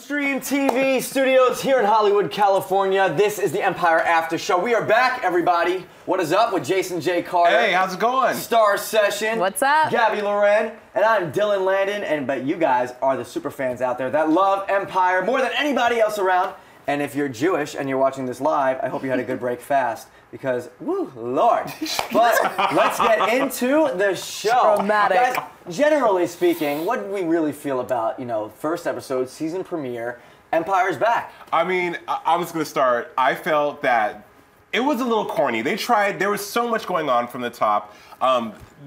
Stream TV studios here in Hollywood, California. This is the Empire After Show. We are back, everybody. What is up with Jason J. Carter? Hey, how's it going? Starr Session. What's up? Gabrielle Loren. And I'm Dylan Landon. But you guys are the super fans out there that love Empire more than anybody else around. And if you're Jewish and you're watching this live, I hope you had a good break fast. Because, woo, Lord. But let's get into the show. Dramatic. Guys, generally speaking, what did we really feel about, first episode, season premiere, Empire's back? I mean, I'm just going to start. I felt that it was a little corny. They tried, there was so much going on from the top.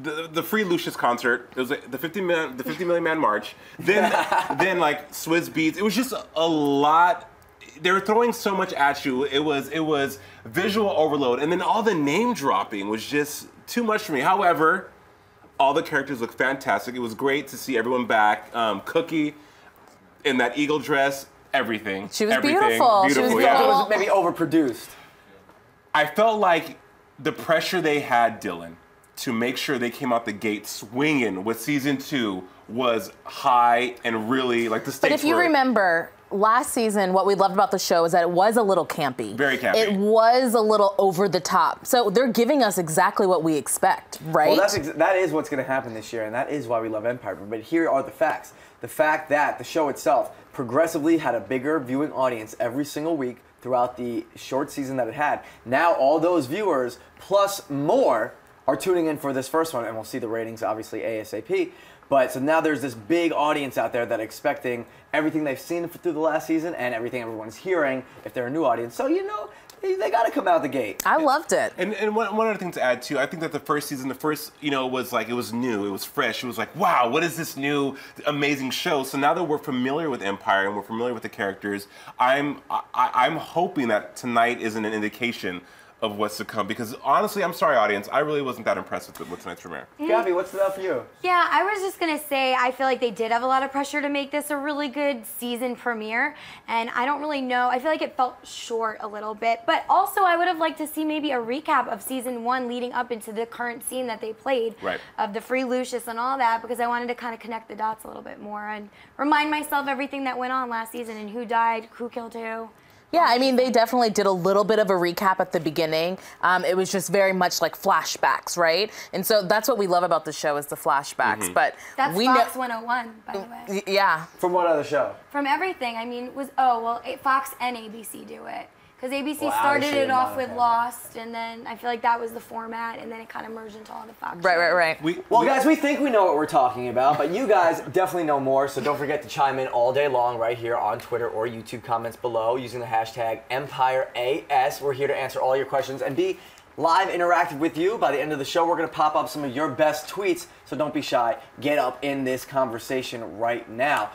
The free Luscious concert, it was like the 50 Million Man March. Then like Swizz Beats. It was just a lot. They were throwing so much at you. It was visual overload, and then all the name dropping was just too much for me. However, all the characters look fantastic. It was great to see everyone back. Cookie in that eagle dress, everything. She was everything. beautiful. She was Yeah. It was maybe overproduced. I felt like the pressure they had, Dylan, to make sure they came out the gate swinging with season 2 was high and really like the stakes. But if you remember, last season, what we loved about the show is that it was a little campy. Very campy. It was a little over the top. So they're giving us exactly what we expect, right? Well, that is what's going to happen this year, and that is why we love Empire. But here are the facts. The fact that the show itself progressively had a bigger viewing audience every single week throughout the short season that it had. Now all those viewers, plus more, are tuning in for this first one, and we'll see the ratings obviously ASAP. But so now there's this big audience out there that are expecting everything they've seen through the last season and everything everyone's hearing if they're a new audience. So, they got to come out the gate. I loved it. And one other thing to add, too, I think that the first season, was like, it was new, it was fresh. It was like, wow, what is this new, amazing show? So now that we're familiar with Empire and we're familiar with the characters, I'm hoping that tonight isn't an indication of what's to come, because honestly, I'm sorry, audience, I really wasn't that impressed with tonight's premiere. Gabby, what's it up for you? Yeah, I was just gonna say, I feel like they did have a lot of pressure to make this a really good season premiere, and I don't really know, I feel like it felt short a little bit, but also I would have liked to see maybe a recap of season 1 leading up into the current scene that they played, right, of the free Luscious and all that, because I wanted to kind of connect the dots a little bit more and remind myself everything that went on last season and who died, who killed who. Yeah, I mean, they definitely did a little bit of a recap at the beginning. It was just very much like flashbacks, right? And so that's what we love about the show is the flashbacks. Mm-hmm. But that's Fox 101, by the way. Yeah. From what other show? From everything. I mean, Fox and ABC do it. Because ABC started it off with Lost, and then I feel like that was the format, and then it kind of merged into all the Fox shows. Right. Guys, we think we know what we're talking about, but you guys definitely know more, so don't forget to chime in all day long right here on Twitter or YouTube comments below using the hashtag EmpireAS. We're here to answer all your questions and be live interactive with you. By the end of the show, we're going to pop up some of your best tweets, so don't be shy. Get up in this conversation right now.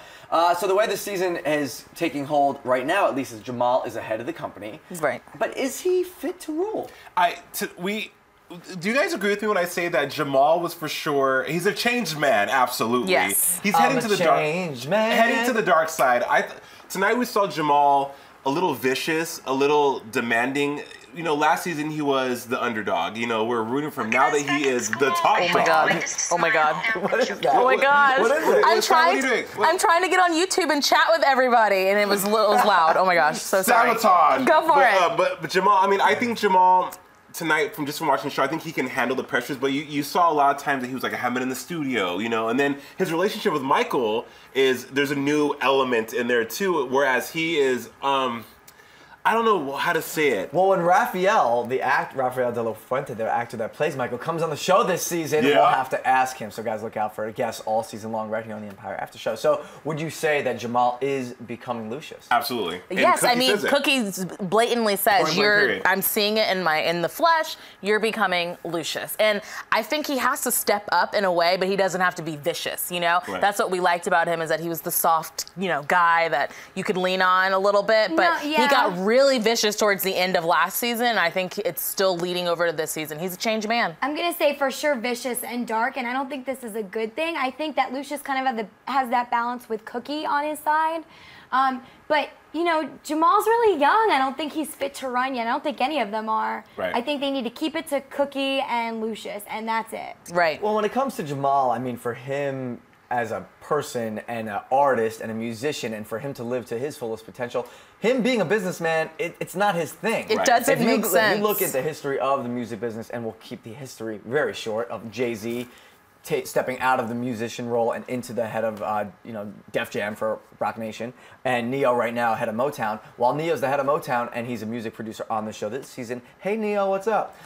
So the way the season is taking hold right now, at least, is Jamal is ahead of the company. Right. But is he fit to rule? Do you guys agree with me when I say that Jamal was for sure, he's a changed man, absolutely. Yes. He's heading to the dark side. Tonight we saw Jamal a little vicious, a little demanding. Last season he was the underdog. We're rooting for him now that he is the top dog. Oh my god. What is that? Oh my gosh. What is it? I'm trying to get on YouTube and chat with everybody, and it was loud. Oh my gosh. So sorry. Sabotage. Go for it. But Jamal, I think Jamal tonight, from watching the show, I think he can handle the pressures, but you saw a lot of times that he was like, I haven't been in the studio, and then his relationship with Michael there's a new element in there too, whereas he is, I don't know how to say it. Well, when Rafael de la Fuente, the actor that plays Michael, comes on the show this season, yeah, we'll have to ask him. So guys, look out for guests all season long right here on the Empire After Show. So would you say that Jamal is becoming Luscious? Absolutely. Yes, Cookie blatantly says I'm seeing it in the flesh, you're becoming Luscious. And I think he has to step up in a way, but he doesn't have to be vicious, Right. That's what we liked about him, is that he was the soft, guy that you could lean on a little bit, but he got really vicious towards the end of last season. I think it's still leading over to this season. He's a changed man. I'm gonna say for sure vicious and dark, and I don't think this is a good thing. I think that Luscious kind of has that balance with Cookie on his side. But Jamal's really young. I don't think he's fit to run yet. I don't think any of them are. Right. I think they need to keep it to Cookie and Luscious, and that's it. Right. Well, when it comes to Jamal, for him, as a person and an artist and a musician, and for him to live to his fullest potential. Him being a businessman, it's not his thing. It doesn't make sense. If you look at the history of the music business, and we'll keep the history very short, of Jay-Z stepping out of the musician role and into the head of, Def Jam for Roc Nation, and Neo right now head of Motown. While Neo's the head of Motown and he's a music producer on the show this season, hey Neo, what's up?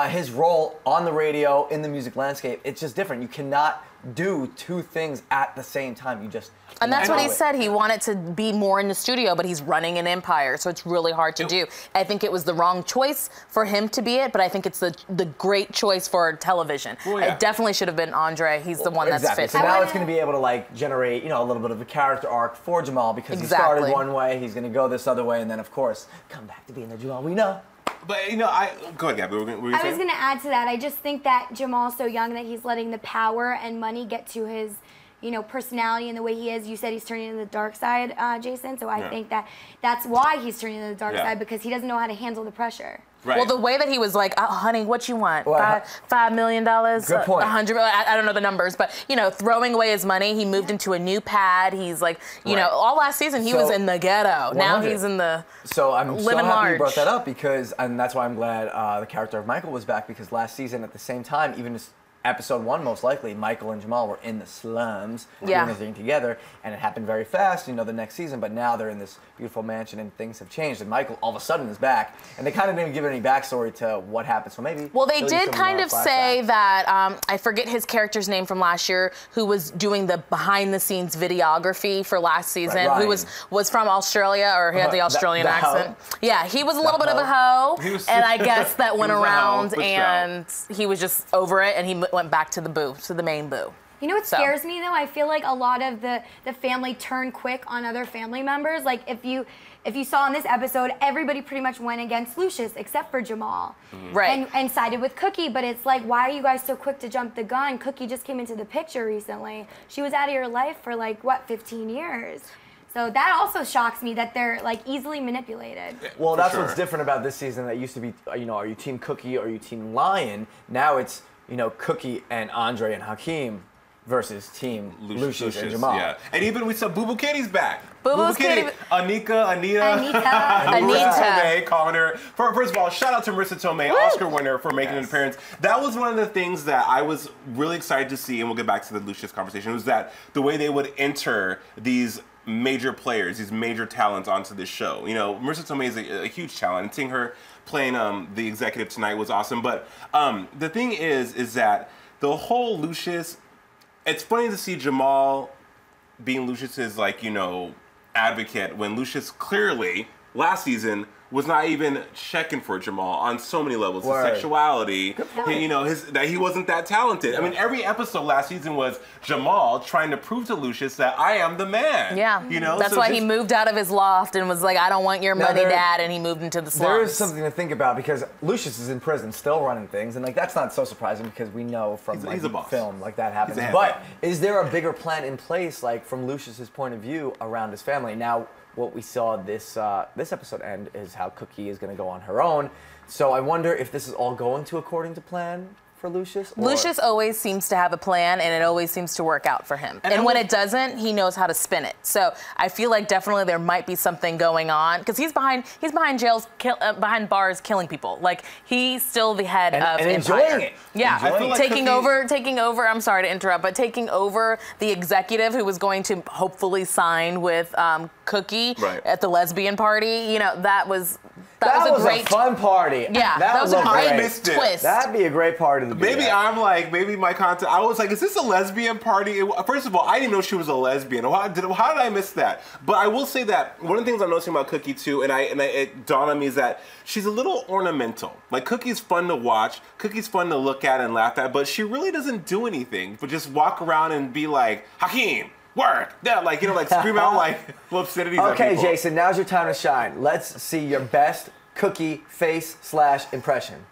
His role on the radio, in the music landscape, it's just different. You cannot do two things at the same time. You just And that's what he said. He wanted to be more in the studio, but he's running an empire, so it's really hard to do. I think it was the wrong choice for him to be it, but I think it's the great choice for television. Well, yeah. It definitely should have been Andre. He's the one that's fit. So now it's going to be able to like generate, a little bit of a character arc for Jamal, because he started one way, he's going to go this other way, and then of course come back to being the Jamal we know. But go ahead, Gabby. I was going to add to that. I just think that Jamal's so young that he's letting the power and money get to his, personality and the way he is. You said he's turning to the dark side, Jason. So I think that's why he's turning to the dark side, because he doesn't know how to handle the pressure. Right. Well, the way that he was like, oh, honey, what you want? $5 million? Good point. $100 million? I don't know the numbers, but, throwing away his money. He moved into a new pad. He's like, all last season he was in the ghetto. 100. Now he's in the So I'm so happy large. You brought that up, and that's why I'm glad the character of Michael was back, because last season at the same time, even just episode 1, most likely, Michael and Jamal were in the slums doing everything together, and it happened very fast, the next season, but now they're in this beautiful mansion and things have changed, and Michael all of a sudden is back, and they kind of didn't give any backstory to what happened, so maybe... Well, they did kind of say that, I forget his character's name from last year, who was doing the behind-the-scenes videography for last season, who was from Australia, or he had the Australian accent. Yeah, he was a little bit of a hoe, and I guess that went around, and he was just over it, and he went back to the main boo. You know what scares me though? I feel like a lot of the family turn quick on other family members. Like if you saw in this episode, everybody pretty much went against Luscious except for Jamal. Right. And sided with Cookie, but it's like, why are you guys so quick to jump the gun? Cookie just came into the picture recently. She was out of your life for 15 years. So that also shocks me that they're easily manipulated. Well, that's what's different about this season. That used to be, are you team Cookie or are you team Lyon? Now it's, Cookie and Andre and Hakeem versus team Luscious and Jamal. Yeah. And even we saw Boo Boo Kitty's back. Boo Boo Kitty. Anita. Marisa Tomei calling her. First of all, shout out to Marisa Tomei, Oscar winner, for making an appearance. That was one of the things that I was really excited to see, and we'll get back to the Luscious conversation, was that the way they would enter these major players, these major talents onto this show. Marisa Tomei is a huge talent, and seeing her playing the executive tonight was awesome. But the thing is that the whole Luscious, it's funny to see Jamal being Lucious's advocate when Luscious clearly last season was not even checking for Jamal on so many levels. His sexuality, that he wasn't that talented. Yeah. I mean, every episode last season was Jamal trying to prove to Luscious that I am the man. Yeah, that's why he moved out of his loft and was like, I don't want your money, Dad, and he moved into the slums. There is something to think about, because Luscious is in prison, still running things, and that's not so surprising, because we know from he's a boss. Film that happens. But is there a bigger plan in place, from Lucious's point of view, around his family? Now, what we saw this episode end is how Cookie is going to go on her own. So I wonder if this is all going to according to plan for Luscious? Luscious always seems to have a plan, and it always seems to work out for him. And when it doesn't, he knows how to spin it. So I feel like definitely there might be something going on, because he's behind jails, behind bars, killing people. He's still the head of and Empire. Enjoying it. Yeah, like taking over. I'm sorry to interrupt, but taking over the executive who was going to hopefully sign with Cookie at the lesbian party. That was a great fun party. Yeah, that was a great twist. That'd be a great party to be at. Maybe my content. I was like, is this a lesbian party? First of all, I didn't know she was a lesbian. How did I miss that? But I will say that one of the things I'm noticing about Cookie too, and it dawned on me, is that she's a little ornamental. Cookie's fun to watch. Cookie's fun to look at and laugh at, but she really doesn't do anything but just walk around and be like, Hakeem, work! Yeah, scream out obscenities at people. Okay, Jason, now's your time to shine. Let's see your best Cookie face / impression.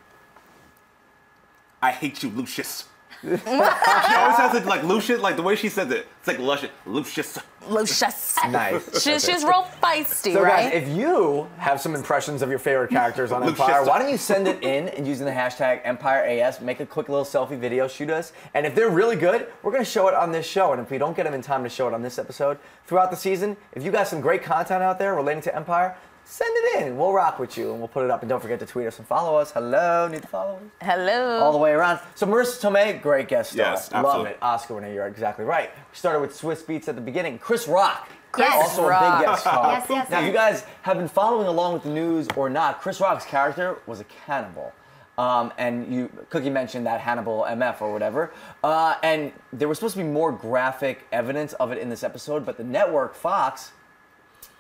I hate you, Luscious. She always has it like Luscious, like the way she says it. It's like Luscious. Luscious. Nice. She's real feisty, So right? guys, if you have some impressions of your favorite characters on Empire, why don't you send it in and using the hashtag EmpireAS, make a quick little selfie video, shoot us, and if they're really good, we're going to show it on this show, and if we don't get them in time to show it on this episode, throughout the season, if you got some great content out there relating to Empire, send it in. We'll rock with you, and we'll put it up. And don't forget to tweet us and follow us. Hello, need to follow us. Hello. All the way around. So Marisa Tomei, great guest star. Yes, absolutely. Love it. Oscar winner, you're exactly right. We started with Swizz Beats at the beginning. Chris Rock. Yes. Also a big guest star. Yes. Now, you guys have been following along with the news or not. Chris Rock's character was a cannibal. And Cookie mentioned that Hannibal MF or whatever. And there was supposed to be more graphic evidence of it in this episode, but the network, Fox,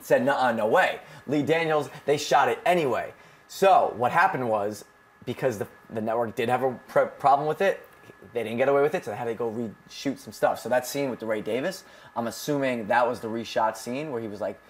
said, no way. Lee Daniels, they shot it anyway. So what happened was, because the network did have a problem with it, they didn't get away with it, so they had to go reshoot some stuff. So that scene with DeRay Davis, I'm assuming that was the reshot scene where he was like,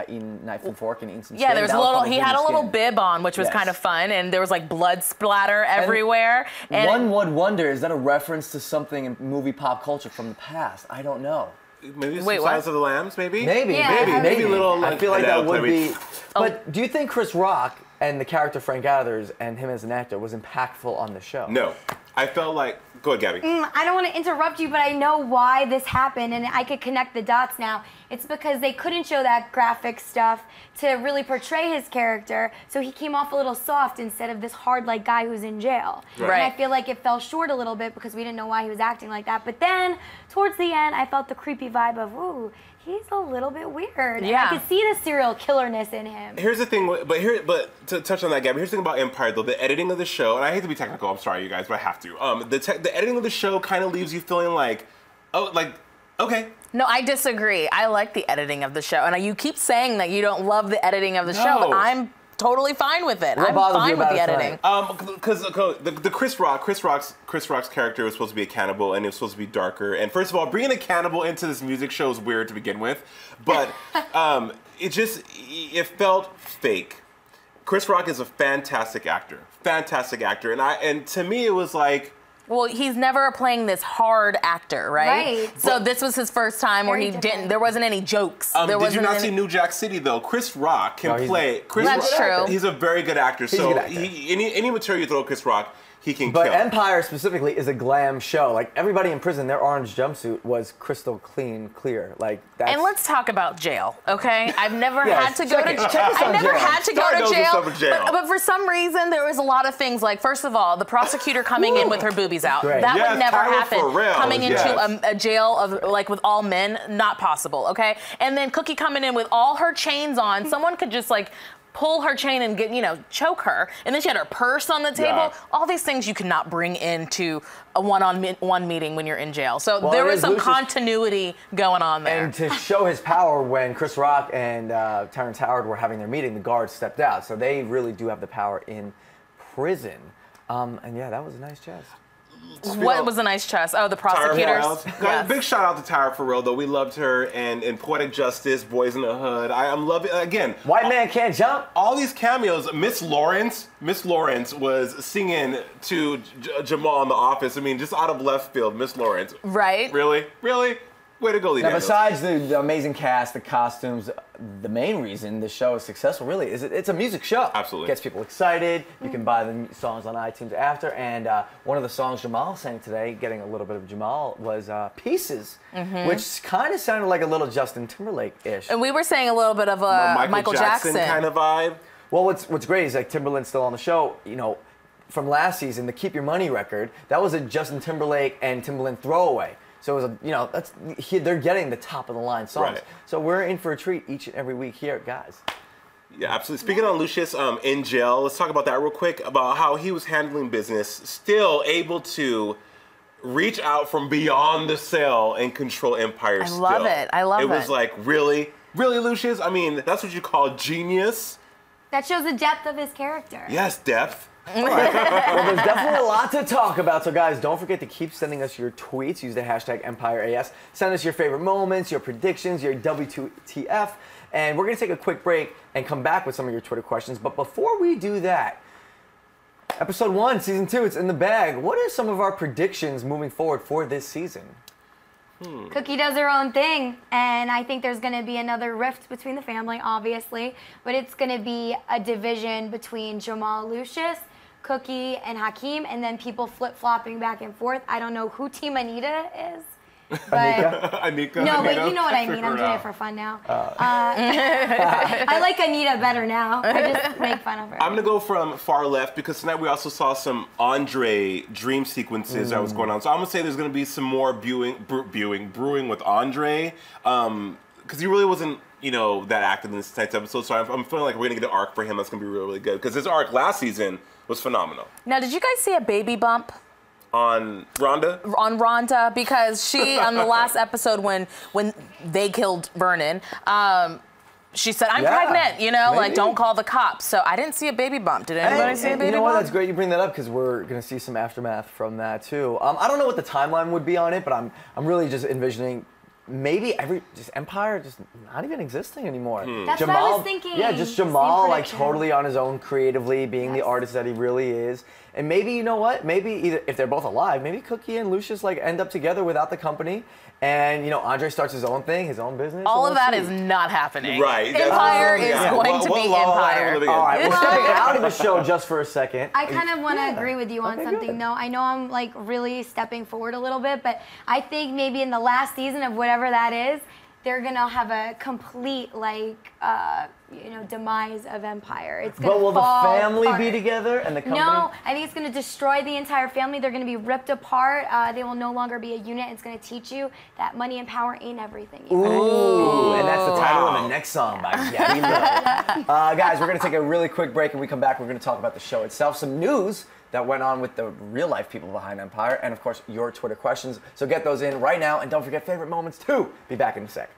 eating knife and fork and eating some skin. Yeah, there was he had a little bib on, which was kind of fun, and there was like blood splatter everywhere. And one would wonder, is that a reference to something in movie pop culture from the past? I don't know. Maybe some Silence of the Lambs, maybe? Maybe. Maybe a little. I feel like that would be. Oh. But do you think Chris Rock and the character Frank Gathers and him as an actor was impactful on the show? No. I felt like. Go ahead, Gabby. I don't want to interrupt you, but I know why this happened, and I could connect the dots now. It's because they couldn't show that graphic stuff to really portray his character, so he came off a little soft instead of this hard, like, guy who's in jail. Right. And I feel like it fell short a little bit because we didn't know why he was acting like that. But then, towards the end, I felt the creepy vibe of, ooh, he's a little bit weird. Yeah. And I could see the serial killerness in him. Here's the thing, but to touch on that, Gabby, here's the thing about Empire, though. The editing of the show, and I hate to be technical, I'm sorry, you guys, but I have to. The editing of the show kind of leaves you feeling like, okay. No, I disagree. I like the editing of the show, and you keep saying that you don't love the editing of the show, but I'm totally fine with it. I'm fine with the editing. Because the Chris Rock's character was supposed to be a cannibal, and it was supposed to be darker. And first of all, bringing a cannibal into this music show is weird to begin with, but it felt fake. Chris Rock is a fantastic actor, and to me it was like. Well, he's never playing this hard actor, right? So this was his first time where there wasn't any jokes. Did you not see New Jack City, though? Chris Rock can play. That's true. He's a very good actor. Any material you throw at Chris Rock, he can kill. But Empire specifically is a glam show. Like, everybody in prison, their orange jumpsuit was crystal clear. Like, that's... And let's talk about jail, okay? I've never had to go to jail. But for some reason, there was a lot of things like, first of all, the prosecutor coming in with her boobies out. Great. That would never happen. Coming into a jail of like with all men, not possible, okay? And then Cookie coming in with all her chains on. Someone could just like pull her chain and choke her. And then she had her purse on the table. Yeah. All these things you cannot bring into a one-on-one meeting when you're in jail. So there was some continuity going on there. And to show his power, when Chris Rock and Terrence Howard were having their meeting, the guards stepped out. So they really do have the power in prison. And yeah, that was a nice chest. What was a nice chest? Oh, the prosecutors. Yes. Big shout out to Tyra Farrell, though. We loved her, and in Poetic Justice, Boys in the Hood. I'm loving again. White Man Can't Jump. All these cameos. Miss Lawrence was singing to Jamal in The Office. I mean, just out of left field, Miss Lawrence. Right. Really. Way to go, Lee. Now, besides the amazing cast, the costumes, the main reason the show is successful really is it's a music show. Absolutely. It gets people excited. You can buy the songs on iTunes after. And one of the songs Jamal sang today, getting a little bit of Jamal, was Pieces, which kind of sounded like a little Justin Timberlake-ish. And we were saying a little bit of a Michael Jackson kind of vibe. Well, what's great is like Timberland's still on the show. From last season, the Keep Your Money record, that was a Justin Timberlake and Timberland throwaway. So it was they're getting the top of the line songs. Right. So we're in for a treat each and every week here, guys. Yeah, absolutely. Speaking on Luscious in jail, let's talk about that real quick, about how he was handling business, still able to reach out from beyond the cell and control Empire still. I love it. It was like, really, Luscious? I mean, that's what you call genius. That shows the depth of his character. Yes, depth. Well, there's definitely a lot to talk about. So, guys, don't forget to keep sending us your tweets. Use the hashtag EmpireAS. Send us your favorite moments, your predictions, your WTF. And we're going to take a quick break and come back with some of your Twitter questions. But before we do that, Episode 1, Season 2, it's in the bag. What are some of our predictions moving forward for this season? Cookie does her own thing, and I think there's going to be another rift between the family, obviously, but it's going to be a division between Jamal, Luscious, Cookie, and Hakeem, and then people flip-flopping back and forth. I don't know who Team Anita is. But Anika. No, but you know what I mean. I'm doing it for fun now. I like Anita better now. I just make fun of her. I'm gonna go from far left because tonight we also saw some Andre dream sequences that was going on. So I'm gonna say there's gonna be some more brewing with Andre, because he really wasn't, you know, that active in this tonight's episode. So I'm feeling like we're gonna get an arc for him that's gonna be really, really good because his arc last season was phenomenal. Now, did you guys see a baby bump? On Rhonda? On Rhonda, because she, on the last episode when they killed Vernon, she said, I'm pregnant, you know, like, don't call the cops. So I didn't see a baby bump. Did anybody see a baby bump? You know what, that's great you bring that up because we're going to see some aftermath from that too. I don't know what the timeline would be on it, but I'm really just envisioning maybe Empire just not even existing anymore. That's Jamal, what I was thinking. Yeah, just Jamal like totally on his own creatively, being the artist that he really is. And maybe, you know what, maybe either if they're both alive, maybe Cookie and Luscious like end up together without the company. And, you know, Andre starts his own thing, his own business. All of that is not happening. Right. Empire is going to be Empire. All right, we're stepping out of the show just for a second. I kind of want to agree with you on something, though. I know I'm, like, really stepping forward a little bit, but I think maybe in the last season of whatever that is, they're going to have a complete, like, you know, demise of Empire. It's going to But will the family apart. be together and the company? No, I think it's going to destroy the entire family. They're going to be ripped apart. They will no longer be a unit. It's going to teach you that money and power ain't everything. Ooh, and that's the title of the next song by Gabby Loren. Guys, we're going to take a really quick break, and we come back, we're going to talk about the show itself, some news that went on with the real-life people behind Empire, and, of course, your Twitter questions. So get those in right now, and don't forget favorite moments, too. Be back in a sec.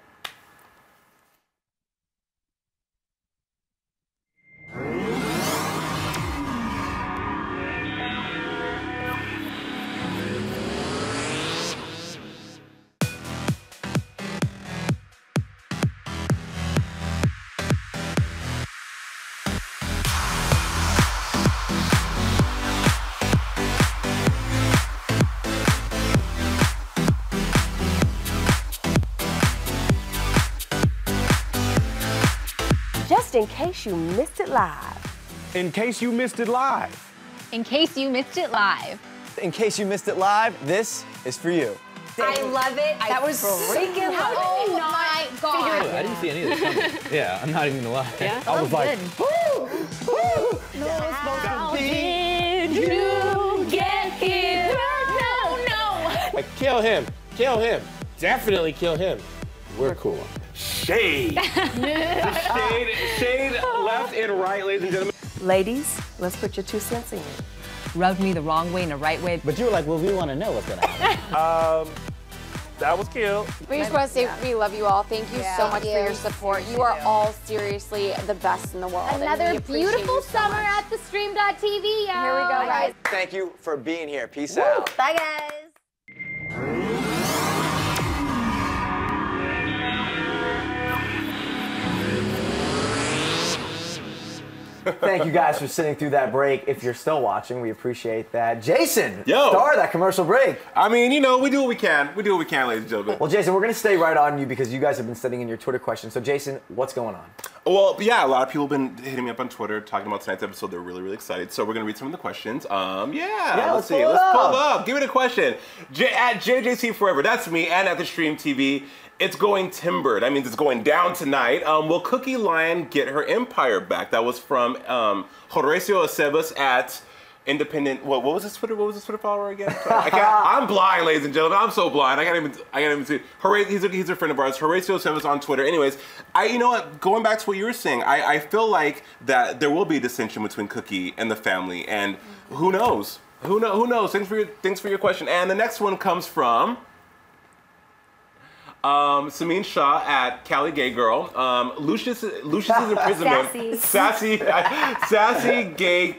Just in case you missed it live. In case you missed it live. In case you missed it live. In case you missed it live, this is for you. I love it. That was freaking love it. Oh my God. I didn't see any of this coming. Yeah, I'm not even gonna lie. Yeah? I was like, How did you get here? No. Like, kill him. Kill him. Definitely kill him. We're cool. Shade. Shade left and right, ladies and gentlemen. Ladies, let's put your 2 cents in. Rubbed me the wrong way and the right way. but you were like, well, we want to know what's gonna happen. That was cute. We just want to say we love you all. Thank you so much for your support. You are all seriously the best in the world. Another beautiful summer at the stream.tv, y'all. Here we go, guys. Thank you for being here. Peace out. Bye, guys. Thank you guys for sitting through that break. If you're still watching, we appreciate that. Jason, Yo. star that commercial break. I mean, you know, we do what we can. We do what we can, ladies and gentlemen. Well, Jason, we're going to stay right on you because you guys have been sending in your Twitter questions. So, Jason, what's going on? Well, yeah, a lot of people have been hitting me up on Twitter talking about tonight's episode. They're really, really excited. So we're going to read some of the questions. Let's see. Let's pull it up. Give me the question. At JJC Forever, that's me, and at the Stream TV, it's going timber. That means it's going down tonight. Will Cookie Lyon get her empire back? That was from Horacio Acebas at Independent. What was his Twitter? What was his Twitter follower again? I'm blind, ladies and gentlemen. I'm so blind. I can't even see. He's a friend of ours. Horacio Acebas on Twitter. Anyways, you know what? Going back to what you were saying, I feel like that there will be a dissension between Cookie and the family, and who knows? Who knows? Thanks for your question. And the next one comes from Sameen Shah at Cali Gay Girl. Luscious imprisonment. Sassy gay.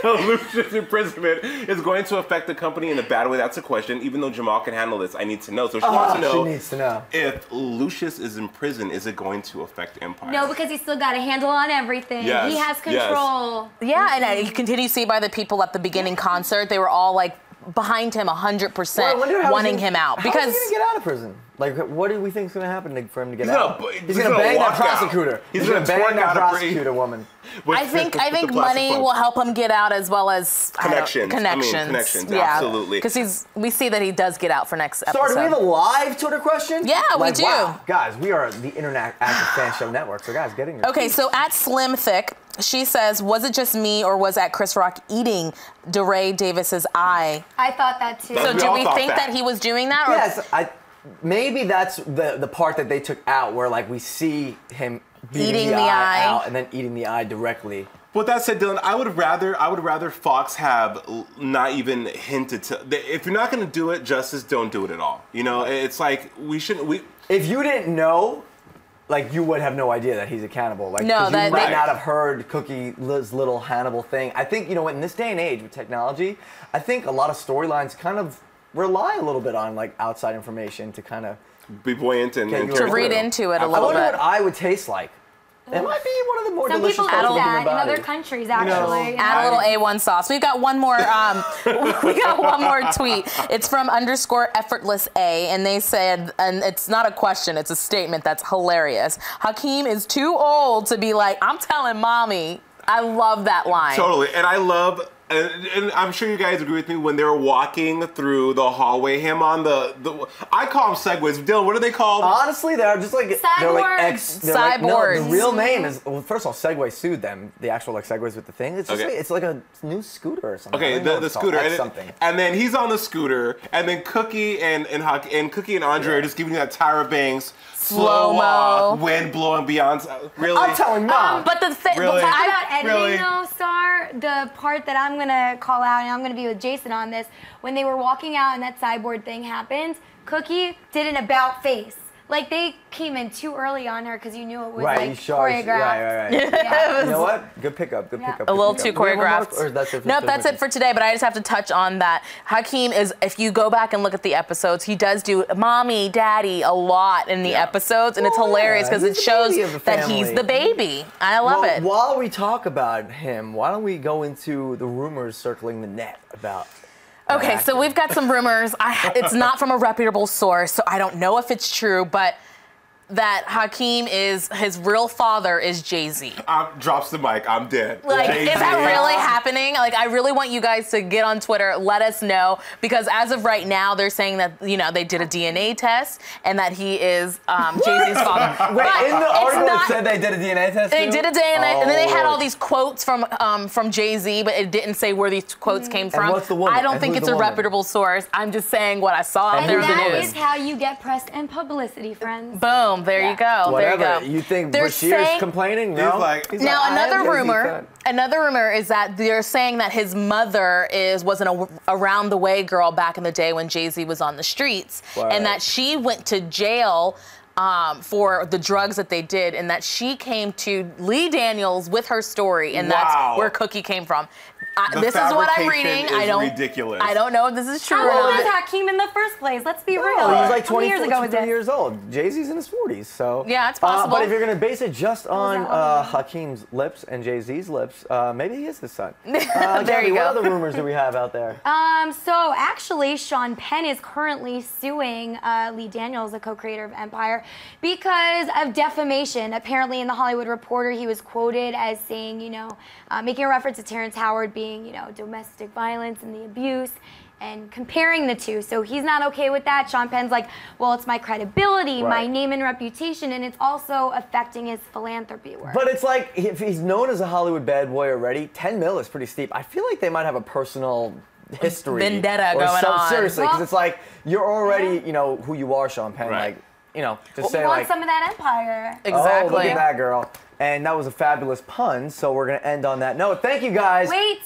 Luscious imprisonment is going to affect the company in a bad way. That's a question. Even though Jamal can handle this, I need to know. So she wants to know. She needs to know. If Luscious is in prison, is it going to affect Empire? No, because he's still got a handle on everything. Yes. He has control. Yeah, and you continue to see by the people at the beginning concert, they were all like behind him 100%, wanting him out. Because how is he gonna get out of prison? Like, what do we think is gonna happen for him to get out? He's gonna bang that prosecutor. He's gonna bang that prosecutor woman. I think money will help him get out as well as connections. Connections, yeah. Absolutely. Because we see that he does get out for next episode. So do we have a live Twitter question? Yeah, we do. Wow. Guys, we are the Internet Active Fan Show Network. So guys, get in your Okay, so at Slim Thick, she says, was it just me or was that Chris Rock eating DeRay Davis's eye? I thought that too. So do we think that he was doing that? Or? Yes, maybe that's the part that they took out where like we see him eating the eye out and then eating the eye directly. With that said, Dylan, I would rather Fox have not even hinted to. If you're not going to do it, Justice, don't do it at all. You know, it's like we shouldn't. If you didn't know, like you would have no idea that he's a cannibal. Like, no, you might not have heard Cookie's little Hannibal thing. I think in this day and age with technology, I think a lot of storylines kind of rely a little bit on like outside information to kind of be buoyant and to read into it a little bit. I wonder what eye would taste like. It might be one of the more delicious parts of the human in body. other countries, actually. Add a little A1 sauce. We've got one more. We got one more tweet. It's from _effortless A, and they said, and it's not a question, it's a statement that's hilarious. Hakeem is too old to be like, I'm telling mommy. I love that line. Totally, and I love. And I'm sure you guys agree with me when they were walking through the hallway. Him on the I call them segways. Dylan, what are they called? Honestly, they're just like cyborgs. The real name is first of all, Segway sued them. The actual like Segways with the thing. It's just it's like a new scooter or something. Okay, the scooter and then he's on the scooter, and then Cookie and Cookie and Andre are just giving you that Tyra Banks slow-mo wind blowing Beyonce. Really? I'm telling Mom. But the thing, really? Talk about editing though, Starr. The part that I'm gonna call out, and I'm gonna be with Jason on this, when they were walking out and that cyborg thing happened, Cookie did an about face. Like they came in too early on her because you knew it was like choreographed. Right. Yeah. You know what? Good pickup. Good pickup. A little too choreographed. Or that's it Nope, that's it for today. But I just have to touch on that. Hakeem is, if you go back and look at the episodes, he does do mommy, daddy a lot in the episodes, and it's hilarious because it shows that he's the baby. I love it. While we talk about him, why don't we go into the rumors circling the net about. Okay, so we've got some rumors. It's not from a reputable source, so I don't know if it's true, but that Hakeem his real father is Jay-Z. Drops the mic. I'm dead. Like, Jay-Z. is that really happening? Like, I really want you guys to get on Twitter, let us know, because as of right now, they're saying that, they did a DNA test and that he is Jay-Z's father. Wait, in the article it said they did a DNA test? They did a DNA, and then they had all these quotes from Jay-Z, but it didn't say where these quotes came from. And what's the woman? I don't think it's a reputable source. I'm just saying what I saw out there in the news. And that is how you get press and publicity, friends. Boom. There you go. Whatever. There you go. You think Bashir's complaining? No. He's now like, another rumor is that they're saying that his mother was an around the way girl back in the day when Jay-Z was on the streets, and that she went to jail for the drugs that they did, and that she came to Lee Daniels with her story, and that's where Cookie came from. This is what I'm reading. Ridiculous. I don't know if this is true. How old is Hakeem in the first place? Let's be real. He's like 24 years old. Jay-Z's in his 40s, so yeah, it's possible. But if you're gonna base it just on Hakeem's lips and Jay-Z's lips, maybe he is his son. There you go. What other rumors do we have out there? So actually, Sean Penn is currently suing Lee Daniels, the co-creator of Empire, because of defamation. Apparently, in the Hollywood Reporter, he was quoted as saying, making a reference to Terrence Howard being, domestic violence and the abuse, and comparing the two. So he's not okay with that. Sean Penn's like, well, it's my credibility, my name and reputation, and it's also affecting his philanthropy work. But it's like, if he's known as a Hollywood bad boy already, 10 mil is pretty steep. I feel like they might have a personal history. Vendetta going on. Seriously, because it's like, you're already, who you are, Sean Penn. Right. Like, just say want like, some of that Empire. Exactly. Oh, look at that girl. And that was a fabulous pun, so we're going to end on that note. Thank you, guys. Wait.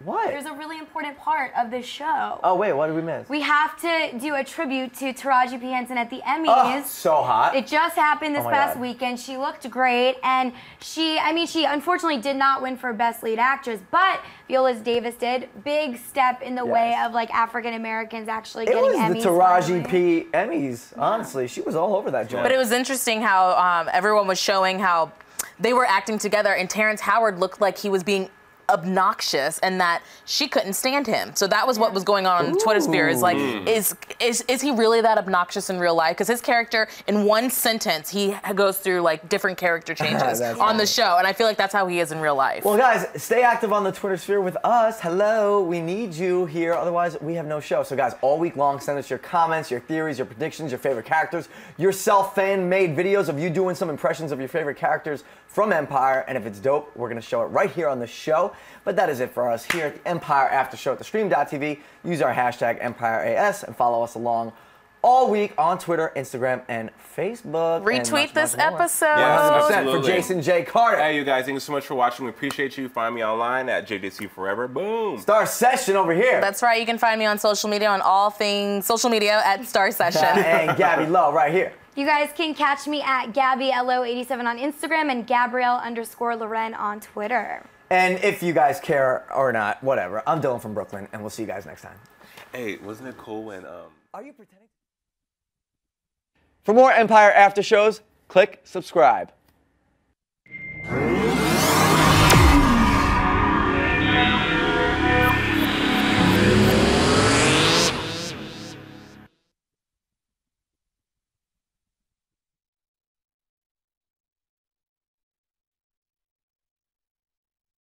What? There's a really important part of this show. Oh, wait, what did we miss? We have to do a tribute to Taraji P. Henson at the Emmys. Oh, so hot. It just happened this past God. weekend. She looked great, and she unfortunately did not win for Best Lead Actress, but Viola Davis did. Big step in the way of like African Americans actually getting Emmys. It was the Taraji P. Emmys, honestly. She was all over that joint. But it was interesting how everyone was showing how they were acting together, and Terrence Howard looked like he was being obnoxious and that she couldn't stand him. So that was what was going on the Twitter sphere. Is like, is he really that obnoxious in real life? Because his character, in one sentence, he goes through like different character changes on the show, and I feel like that's how he is in real life. Well, guys, stay active on the Twitter sphere with us. Hello, we need you here. Otherwise, we have no show. So, guys, all week long, send us your comments, your theories, your predictions, your favorite characters, your fan-made videos of you doing some impressions of your favorite characters from Empire. And if it's dope, we're going to show it right here on the show. But that is it for us here at the Empire After Show at thestream.tv. Use our hashtag EmpireAS and follow us along all week on Twitter, Instagram, and Facebook. Retweet and this much more. episode. Yes, 100% for Jason J. Carter. Hey, you guys, thank you so much for watching. We appreciate you. Find me online at JJC Forever. Boom. Starr Session over here. That's right. You can find me on social media, on all things social media at Starr Session. And Gabby Lowe right here. You guys can catch me at GabbyLO87 on Instagram and Gabrielle_Loren on Twitter. And if you guys care or not, whatever. I'm Dylan from Brooklyn, and we'll see you guys next time. Hey, wasn't it cool when Are you pretending? For more Empire After Shows, click subscribe.